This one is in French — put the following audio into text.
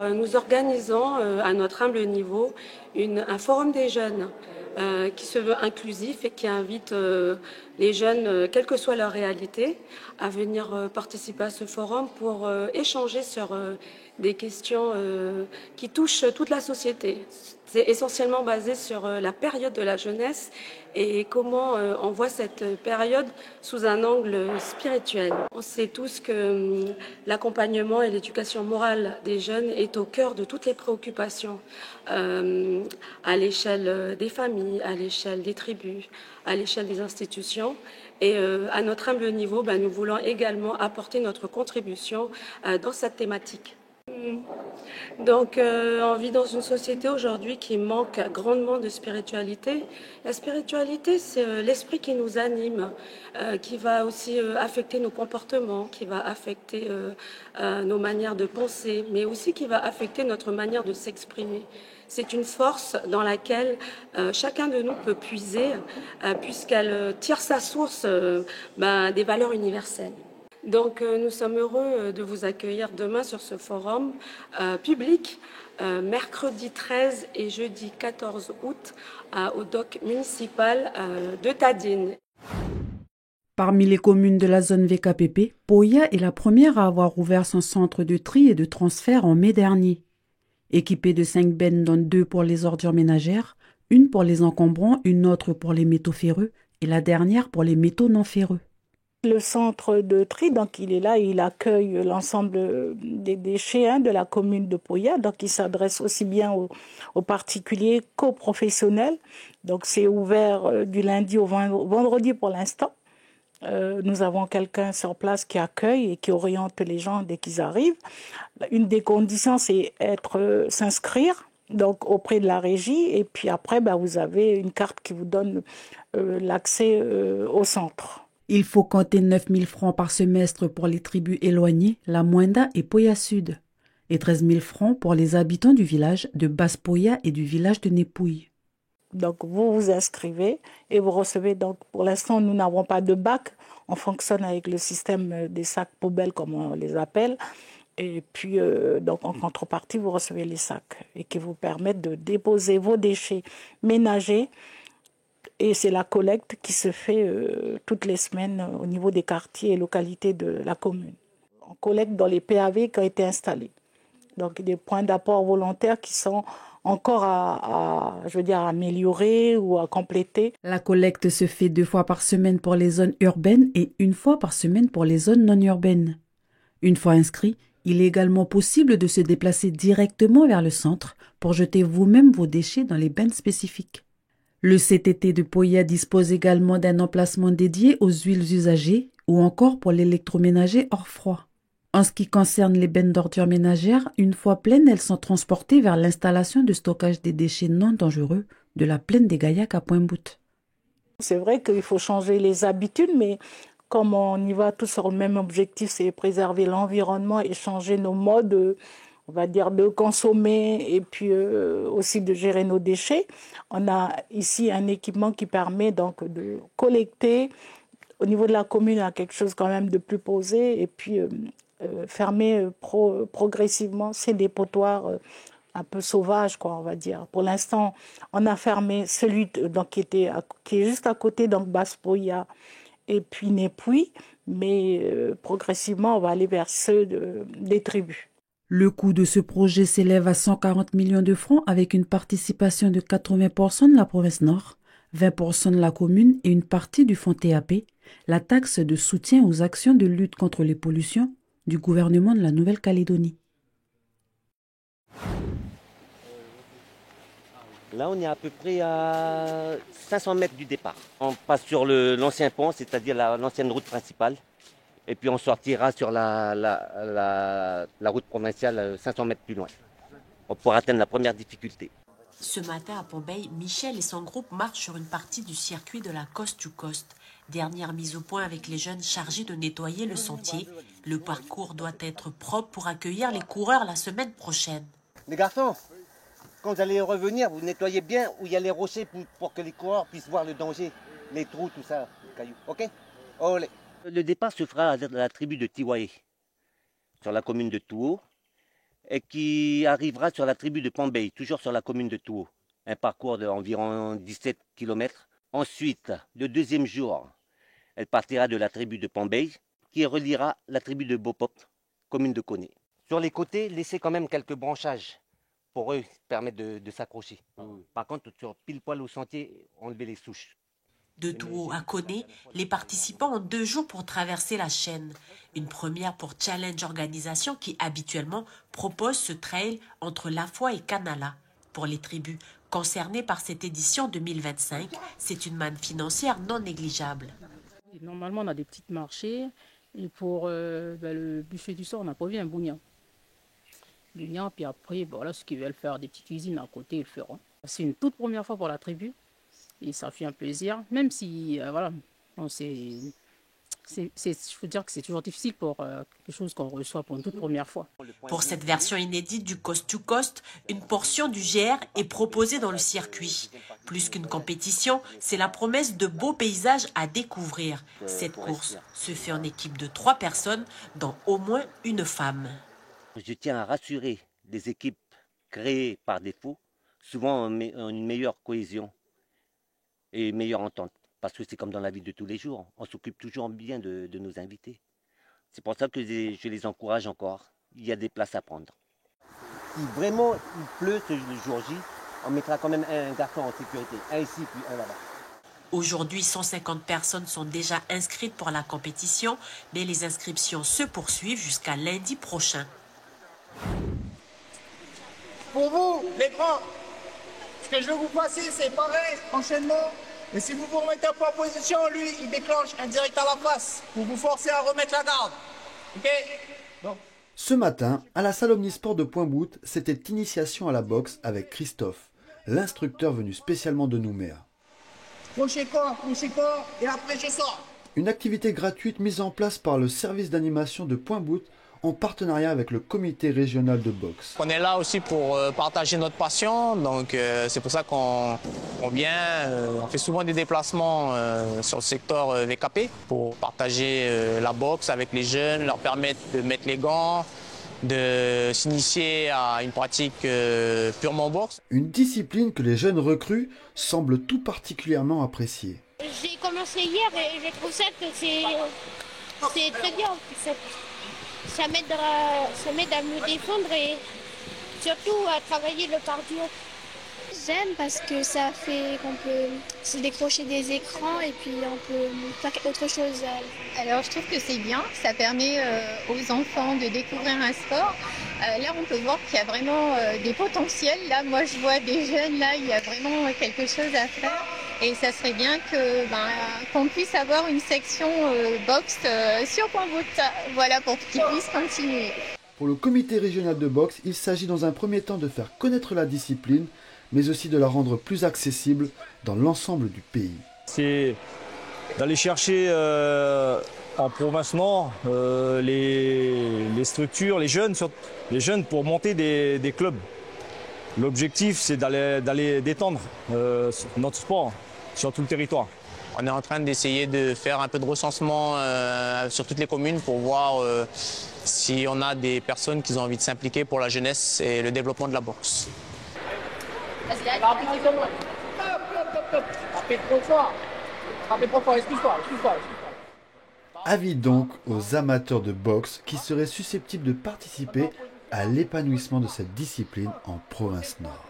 Nous organisons à notre humble niveau un forum des jeunes qui se veut inclusif et qui invite les jeunes, quelle que soit leur réalité, à venir participer à ce forum pour échanger sur des questions qui touchent toute la société. C'est essentiellement basé sur la période de la jeunesse et comment on voit cette période sous un angle spirituel. On sait tous que l'accompagnement et l'éducation morale des jeunes est au cœur de toutes les préoccupations euh, à l'échelle des familles, à l'échelle des tribus, à l'échelle des institutions. Et à notre humble niveau, nous voulons également apporter notre contribution dans cette thématique. Donc, on vit dans une société aujourd'hui qui manque grandement de spiritualité. La spiritualité, c'est l'esprit qui nous anime, qui va aussi affecter nos comportements, qui va affecter nos manières de penser, mais aussi qui va affecter notre manière de s'exprimer. C'est une force dans laquelle chacun de nous peut puiser, puisqu'elle tire sa source des valeurs universelles. Donc nous sommes heureux de vous accueillir demain sur ce forum public, mercredi 13 et jeudi 14 août au doc municipal de Tadine. Parmi les communes de la zone VKPP, Poya est la première à avoir ouvert son centre de tri et de transfert en mai dernier. Équipé de 5 bennes, dont 2 pour les ordures ménagères, une pour les encombrants, une autre pour les métaux ferreux et la dernière pour les métaux non ferreux. Le centre de tri, donc il est là, il accueille l'ensemble des déchets de la commune de Poya, donc il s'adresse aussi bien aux particuliers qu'aux professionnels. Donc c'est ouvert du lundi au vendredi pour l'instant. Nous avons quelqu'un sur place qui accueille et qui oriente les gens dès qu'ils arrivent. Une des conditions, c'est s'inscrire donc auprès de la régie, et puis après, vous avez une carte qui vous donne l'accès au centre. Il faut compter 9 000 francs par semestre pour les tribus éloignées, la Moinda et Poya Sud, et 13 000 francs pour les habitants du village de Basse-Poya et du village de Népouille. Donc vous vous inscrivez et vous recevez, donc pour l'instant nous n'avons pas de bac, on fonctionne avec le système des sacs poubelles comme on les appelle, et puis donc en contrepartie vous recevez les sacs et qui vous permettent de déposer vos déchets ménagers. Et c'est la collecte qui se fait toutes les semaines au niveau des quartiers et localités de la commune. On collecte dans les PAV qui ont été installés. Donc des points d'apport volontaires qui sont encore à améliorer ou à compléter. La collecte se fait 2 fois par semaine pour les zones urbaines et 1 fois par semaine pour les zones non urbaines. Une fois inscrit, il est également possible de se déplacer directement vers le centre pour jeter vous-même vos déchets dans les bennes spécifiques. Le CTT de Poya dispose également d'un emplacement dédié aux huiles usagées ou encore pour l'électroménager hors froid. En ce qui concerne les bennes d'ordures ménagères, une fois pleines, elles sont transportées vers l'installation de stockage des déchets non dangereux de la plaine des Gaillacs à Pointe-Boute. C'est vrai qu'il faut changer les habitudes, mais comme on y va tous sur le même objectif, c'est préserver l'environnement et changer nos modes, on va dire, de consommer et puis aussi de gérer nos déchets. On a ici un équipement qui permet donc de collecter au niveau de la commune à quelque chose quand même de plus posé et puis fermer progressivement ces dépotoirs un peu sauvages, quoi, on va dire. Pour l'instant, on a fermé celui donc, qui est juste à côté, donc Basse-Poya et puis Népouille, mais progressivement, on va aller vers ceux des tribus. Le coût de ce projet s'élève à 140 millions de francs avec une participation de 80% de la province Nord, 20% de la commune et une partie du fonds TAP, la taxe de soutien aux actions de lutte contre les pollutions du gouvernement de la Nouvelle-Calédonie. Là, on est à peu près à 500 mètres du départ. On passe sur l'ancien pont, c'est-à-dire l'ancienne route principale. Et puis on sortira sur la route provinciale 500 mètres plus loin. On pourra atteindre la première difficulté. Ce matin à Pombey, Michel et son groupe marchent sur une partie du circuit de la Coast to Coast. Dernière mise au point avec les jeunes chargés de nettoyer le sentier. Le parcours doit être propre pour accueillir les coureurs la semaine prochaine. Les garçons, quand vous allez revenir, vous nettoyez bien où il y a les rochers pour que les coureurs puissent voir le danger, les trous, tout ça, les cailloux. Ok? Olé. Le départ se fera à la tribu de Tiwaé, sur la commune de Touo. et qui arrivera sur la tribu de Pambay, toujours sur la commune de Touo. Un parcours d'environ 17 km. Ensuite, le deuxième jour, elle partira de la tribu de Pambay, qui reliera la tribu de Bopop, commune de Koné. Sur les côtés, laissez quand même quelques branchages pour eux permettre de s'accrocher. Par contre, sur pile poil au sentier, enlever les souches. De Touo à Koné, les participants ont 2 jours pour traverser la chaîne. Une première pour Challenge Organisation qui habituellement propose ce trail entre Lafoi et Kanala. Pour les tribus concernées par cette édition 2025, c'est une manne financière non négligeable. Normalement, on a des petites marchés. Et pour le buffet du soir, on a prévu un bougnan. Puis après, voilà, ceux qui veulent faire des petites cuisines à côté, ils le feront. C'est une toute première fois pour la tribu. Et ça fait un plaisir, même si, voilà, je veux dire que c'est toujours difficile pour quelque chose qu'on reçoit pour une toute première fois. Pour cette version inédite du Coast to Coast, une portion du GR est proposée dans le circuit. Plus qu'une compétition, c'est la promesse de beaux paysages à découvrir. Cette course se fait en équipe de 3 personnes, dont au moins une femme. Je tiens à rassurer les équipes créées par défaut, souvent une meilleure cohésion et une meilleure entente. Parce que c'est comme dans la vie de tous les jours, on s'occupe toujours bien de nos invités. C'est pour ça que je les encourage encore. Il y a des places à prendre. Si vraiment il pleut ce jour J, on mettra quand même un garçon en sécurité. Un ici, puis un là-bas. Aujourd'hui, 150 personnes sont déjà inscrites pour la compétition, mais les inscriptions se poursuivent jusqu'à lundi prochain. Pour vous, les grands, ce que je veux vous passer, c'est pareil, enchaînement. Mais si vous vous remettez pas en position, lui, il déclenche un direct à la face pour vous forcer à remettre la garde. Ok? Bon. Ce matin, à la salle Omnisport de Pointe-Boute, c'était initiation à la boxe avec Christophe, l'instructeur venu spécialement de Nouméa. Crochet corps, et après je sors. Une activité gratuite mise en place par le service d'animation de Pointe-Boute en partenariat avec le comité régional de boxe. On est là aussi pour partager notre passion, donc c'est pour ça qu'on vient, on fait souvent des déplacements sur le secteur VKP pour partager la boxe avec les jeunes, leur permettre de mettre les gants, de s'initier à une pratique purement boxe. Une discipline que les jeunes recrues semblent tout particulièrement apprécier. J'ai commencé hier et je trouve ça que c'est très bien. Ça m'aide à me défendre et surtout à travailler le cardio. J'aime parce que ça fait qu'on peut se décrocher des écrans et puis on peut faire autre chose. Alors je trouve que c'est bien, ça permet aux enfants de découvrir un sport. Là on peut voir qu'il y a vraiment des potentiels. Là moi je vois des jeunes, là il y a vraiment quelque chose à faire. Et ça serait bien qu'on puisse avoir une section boxe sur Pointe-Boute, voilà, pour qu'ils puissent continuer. Pour le comité régional de boxe, il s'agit dans un premier temps de faire connaître la discipline, mais aussi de la rendre plus accessible dans l'ensemble du pays. C'est d'aller chercher en province nord les structures, les jeunes pour monter des clubs. L'objectif, c'est d'aller détendre notre sport sur tout le territoire. On est en train d'essayer de faire un peu de recensement sur toutes les communes pour voir si on a des personnes qui ont envie de s'impliquer pour la jeunesse et le développement de la boxe. Avis donc aux amateurs de boxe qui seraient susceptibles de participer à l'épanouissement de cette discipline en province nord.